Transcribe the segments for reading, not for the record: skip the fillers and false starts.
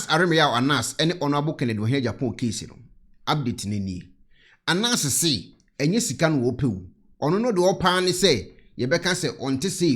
Aremia Anas any honorable Kennedy when Agyapong case no update ni Anas say enye sika no opewu ono no de opa ne say ye beka say onte say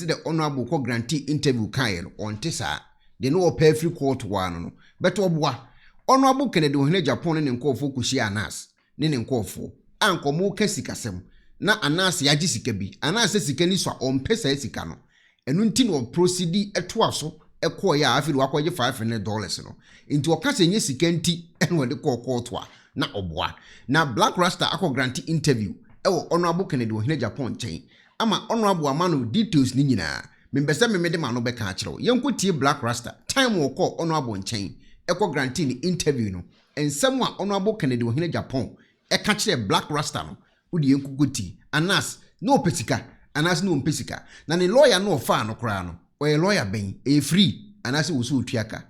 the honorable ko grantee interview kan no onte sa de no opa free court one no beto oboa honorable Kennedy when Agyapong ne nkofo kushi Anas ne nkofo ankomo ka sikasem na Anas yaji sika bi Anas sika ni so ompesa sika no enu nti no proceed eto aso ekọ ya afiri wakọje $500 no nti okase nye sika nti enwe de court na oboa na Blak Rasta akọ grant interview ewo honorable Kennedy when Agyapong nchen ama honorable amano details ni nyina membese memede ma no beka akire yenkotie Blak Rasta time wokọ honorable nchen ekọ grant ni interview no ensem a honorable Kennedy when Agyapong eka kire Blak Rasta no udi yenkukoti Anas no pesika Anas no pesika na ne lawyer no fa no kra no oye lawyer ben e free anase wo so tuaka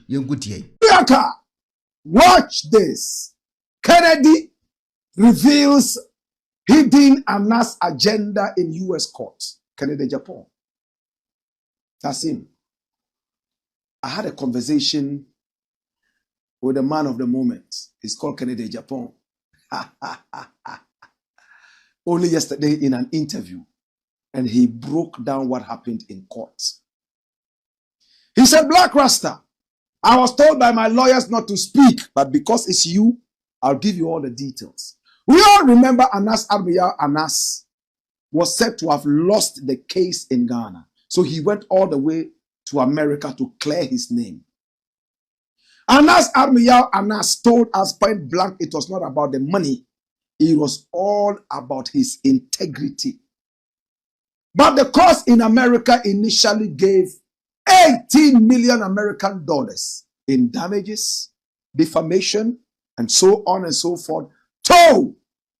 yenkutie tuaka. Watch this. Kennedy reveals hidden Anas agenda in US courts. Kennedy Agyapong. That's him. I had a conversation with a man of the moment. He's called Kennedy Agyapong. Only yesterday in an interview. And he broke down what happened in court. He said, Blak Rasta, I was told by my lawyers not to speak, but because it's you, I'll give you all the details. We all remember Anas Armiyao Anas was said to have lost the case in Ghana. So he went all the way to America to clear his name. Anas Armiyao Anas told us point blank it was not about the money. It was all about his integrity. But the court in America initially gave 18 million American dollars in damages, defamation, and so on and so forth to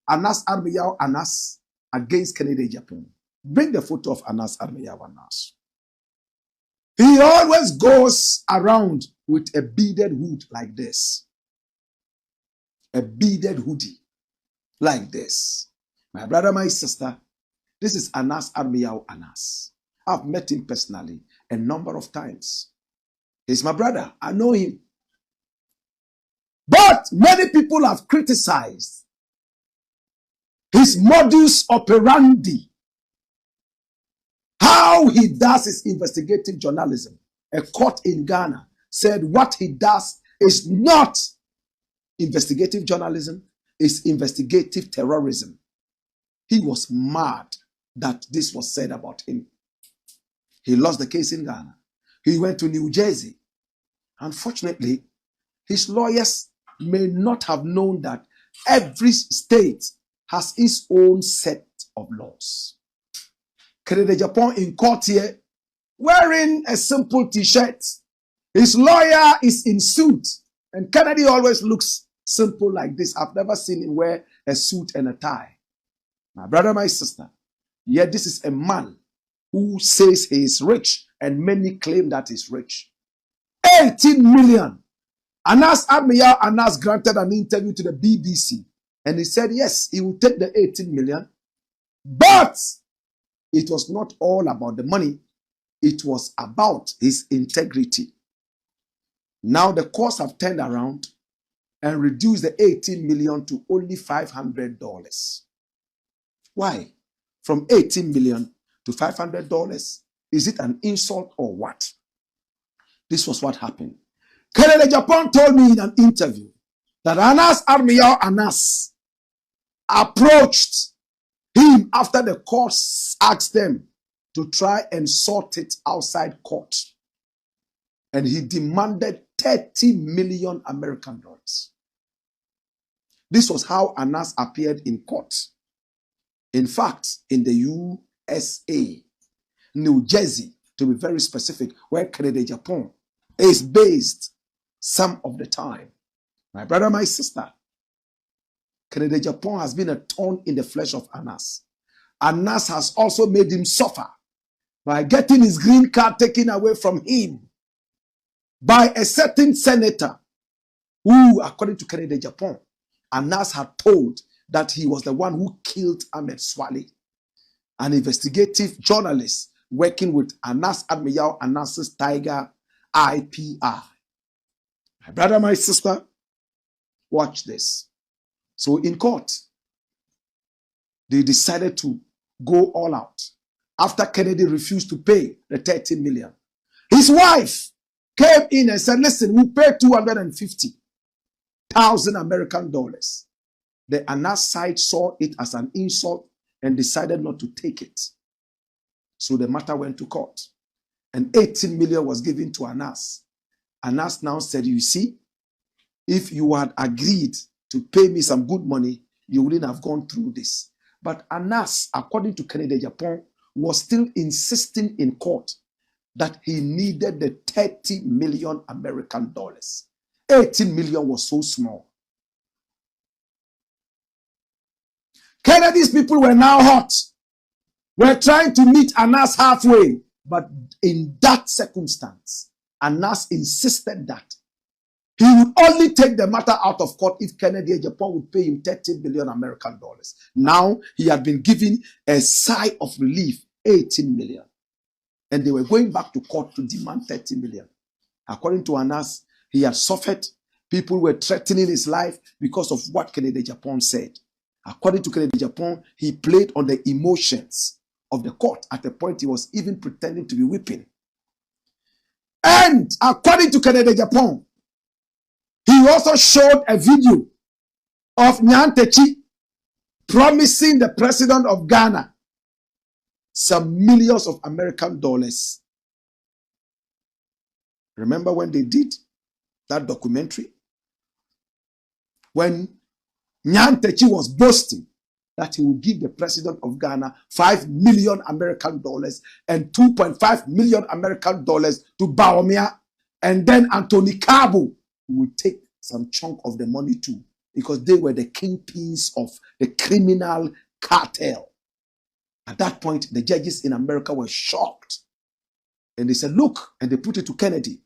Anas Armiyao Anas against Kennedy Agyapong. Bring the photo of Anas Armiyao Anas. He always goes around with a beaded hood like this. A beaded hoodie like this. My brother, my sister, this is Anas Armiyao Anas. I've met him personally a number of times. He's my brother. I know him. But many people have criticized his modus operandi. How he does his investigative journalism. A court in Ghana said what he does is not investigative journalism, it's investigative terrorism. He was mad that this was said about him. He lost the case in Ghana. He went to New Jersey. Unfortunately, his lawyers may not have known that every state has its own set of laws. Kennedy Agyapong in court here, wearing a simple t-shirt. His lawyer is in suit. And Kennedy always looks simple like this. I've never seen him wear a suit and a tie. My brother, my sister, yet this is a man who says he is rich, and many claim that he's rich. 18 million. Anas Armiyao Anas granted an interview to the BBC, and he said, yes, he will take the 18 million, but it was not all about the money. It was about his integrity. Now the courts have turned around and reduced the 18 million to only $500. Why? From 18 million to $500? Is it an insult or what? This was what happened. Kennedy Agyapong told me in an interview that Anas Armiyao Anas approached him after the courts asked them to try and sort it outside court. And he demanded 30 million American dollars. This was how Anas appeared in court. In fact, in the USA, New Jersey, to be very specific, where Kennedy Agyapong is based some of the time. My brother, my sister, Kennedy Agyapong has been a thorn in the flesh of Anas. Anas has also made him suffer by getting his green card taken away from him by a certain senator who, according to Kennedy Agyapong, Anas had told that he was the one who killed Ahmed Swale, an investigative journalist working with Anas Armiyao Anas's Tiger IPR. My brother, my sister, watch this. So in court, they decided to go all out after Kennedy refused to pay the 30 million. His wife came in and said, listen, we pay 250,000 American dollars. The Anas side saw it as an insult and decided not to take it. So the matter went to court. And 18 million was given to Anas. Anas now said, you see, if you had agreed to pay me some good money, you wouldn't have gone through this. But Anas, according to Kennedy Agyapong, was still insisting in court that he needed the 30 million American dollars. 18 million was so small. Kennedy's people were now hot. We're trying to meet Anas halfway. But in that circumstance, Anas insisted that he would only take the matter out of court if Kennedy Agyapong would pay him 30 billion American dollars. Now he had been given a sigh of relief, 18 million. And they were going back to court to demand 30 million. According to Anas, he had suffered. People were threatening his life because of what Kennedy Agyapong said. According to Kennedy Agyapong, he played on the emotions of the court. At a point, he was even pretending to be weeping. And according to Kennedy Agyapong, he also showed a video of Nyantechi promising the president of Ghana some millions of American dollars. Remember when they did that documentary? When Nyantechi was boasting that he would give the president of Ghana 5 million American dollars and 2.5 million American dollars to Baomia, and then Anthony Cabo would take some chunk of the money too, because they were the kingpins of the criminal cartel. At that point, the judges in America were shocked. And they said, look, and they put it to Kennedy,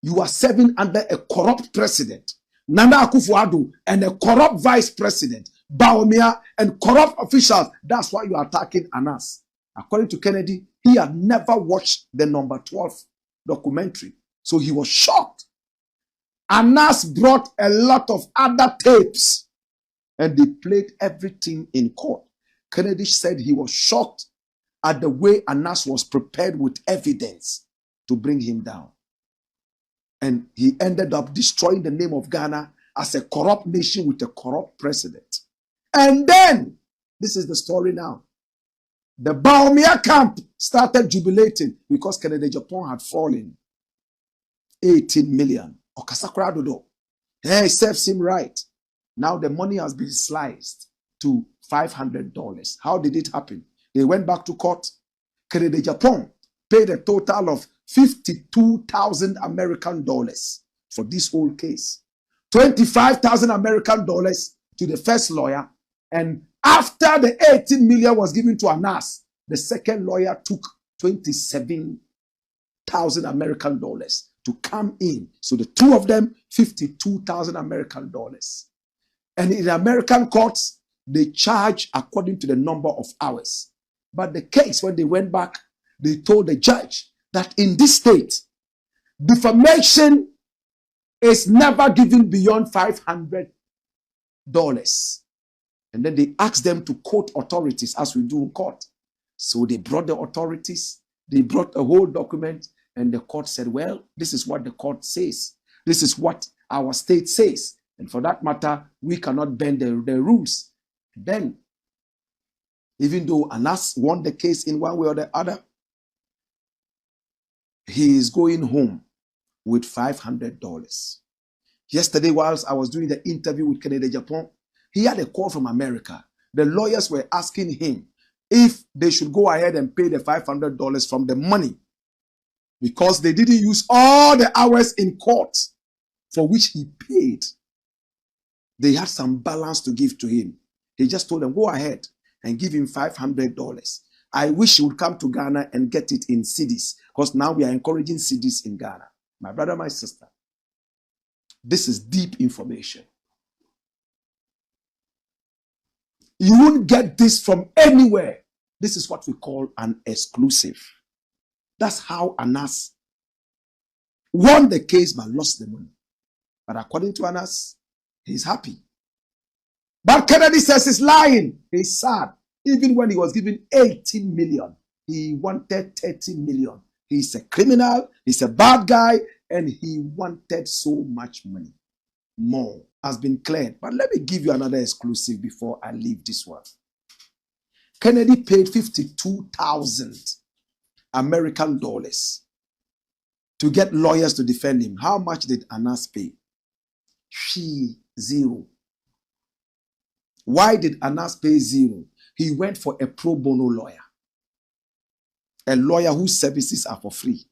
you are serving under a corrupt president, Nana Akufo-Addo, and a corrupt vice president, Baomia, and corrupt officials. That's why you are attacking Anas. According to Kennedy, he had never watched the number 12 documentary. So he was shocked. Anas brought a lot of other tapes and they played everything in court. Kennedy said he was shocked at the way Anas was prepared with evidence to bring him down. And he ended up destroying the name of Ghana as a corrupt nation with a corrupt president. And then, this is the story now. The Baomia camp started jubilating because Kennedy Agyapong had fallen. 18 million. Okasakura Dodo. Hey, serves him right. Now the money has been sliced to $500. How did it happen? They went back to court. Kennedy Agyapong paid a total of 52,000 American dollars for this whole case. 25,000 American dollars to the first lawyer. And after the 18 million was given to Anas, the second lawyer took 27,000 American dollars to come in. So the two of them, 52,000 American dollars. And in the American courts, they charge according to the number of hours. But the case, when they went back, they told the judge that in this state, defamation is never given beyond $500. And then they asked them to quote authorities as we do in court. So they brought the authorities, they brought a whole document, and the court said, well, this is what the court says. This is what our state says. And for that matter, we cannot bend the rules. Then, even though Anas won the case in one way or the other, he is going home with $500. Yesterday, whilst I was doing the interview with Kennedy Agyapong, he had a call from America. The lawyers were asking him if they should go ahead and pay the $500 from the money, because they didn't use all the hours in court for which he paid. They had some balance to give to him. He just told them, go ahead and give him $500. I wish he would come to Ghana and get it in cedis, because now we are encouraging cedis in Ghana. My brother, my sister, this is deep information. You won't get this from anywhere. This is what we call an exclusive. That's how Anas won the case but lost the money. But according to Anas, he's happy. But Kennedy says he's lying. He's sad. Even when he was given 18 million, he wanted 30 million. He's a criminal, he's a bad guy, and he wanted so much money. More has been cleared. But let me give you another exclusive before I leave this one. Kennedy paid 52,000 American dollars to get lawyers to defend him. How much did Anas pay? Zero. Why did Anas pay zero? He went for a pro bono lawyer. A lawyer whose services are for free.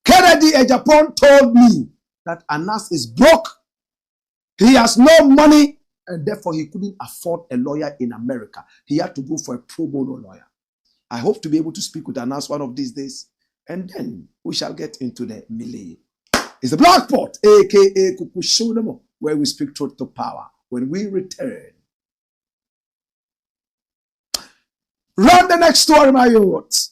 Kennedy Agyapong told me that Anas is broke. He has no money, and therefore he couldn't afford a lawyer in America. He had to go for a pro bono lawyer. I hope to be able to speak with Anas one of these days, and then we shall get into the melee. It's the Black Pot, aka Kuku Shonemo, where we speak truth to power. When we return, run the next story, my youth.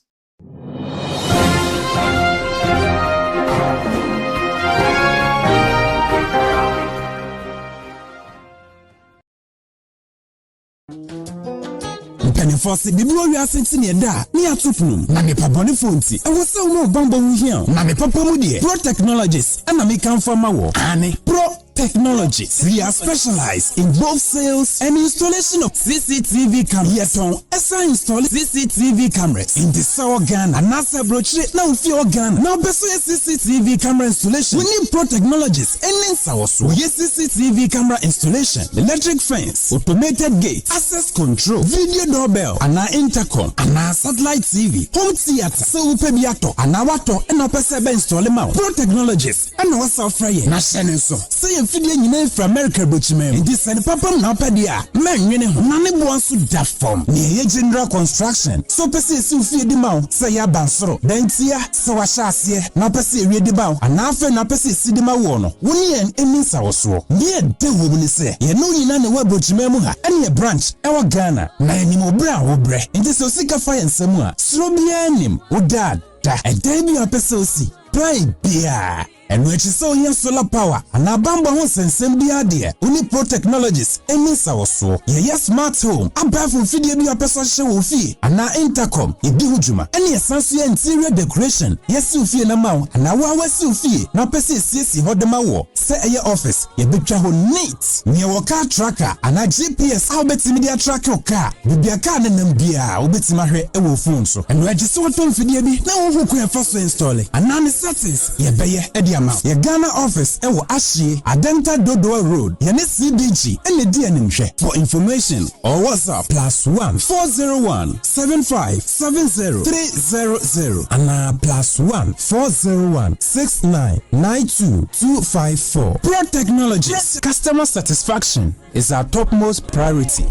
Pennyforce, the blue we are sitting here, near Tupnum, Nanipa Bonifonti, and was so more bumble here, Nanipa Pomudi, Pro Technologies, and American Farmer War, Annie, Pro Technologies. We are specialized in both sales and installation of CCTV cameras. Yes, on ESA install CCTV cameras in the Sour Ghana and NASA brochure now fear Ghana. Now best CCTV camera installation. We need Pro Technologies and then so yes CCTV camera installation, electric fence, automated gate, access control, video doorbell, and our intercom, and our satellite TV, home theater, so we pay biato, and our water, and our pesebe install them out. Pro Technologies and our South Fryer. National so. Say fidye nyina from America bochime ndi sene papa na opedia man nwene ho na ne bo so da form ne general construction so pese si ufie di ma say ya bansoro dentia se wa sha ase na pese ewie di ba ana afa na pese si di ma wo no woni en eminsa wo so ne de wo ni se ye no nyina ne wa bochime mu ha ene branch e wa Ghana na enim obra wo bre ndi so sika fa ensem a sro bia nim wo dad da e dan bi apese osi plan bia. And which is so here solar power and a bamba home and be idea. Only Pro Technologies, and miss our so. Yes, smart home. A bath from video person show fee. And now intercom, a bihujuma. Any essential interior decoration. Yes, you feel a mount. And now was you fee. Now perceive CC hold the maw. Set a your office. Your picture who neat. Near your car tracker. And a GPS. I'll bet media track your car. Will be a car and then be a bit my head a phone so. And register what on video be. Now who can first install it. And now the settings. Yeah, be your Ghana office ewo Ashie Adenta Dodoa Road yene CBG ene di animhwe. For information or WhatsApp +1 401 75 70 300 and +1 401 69 92 254. Pro Technologies. Customer satisfaction is our topmost priority.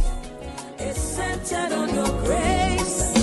It's centered on your grace.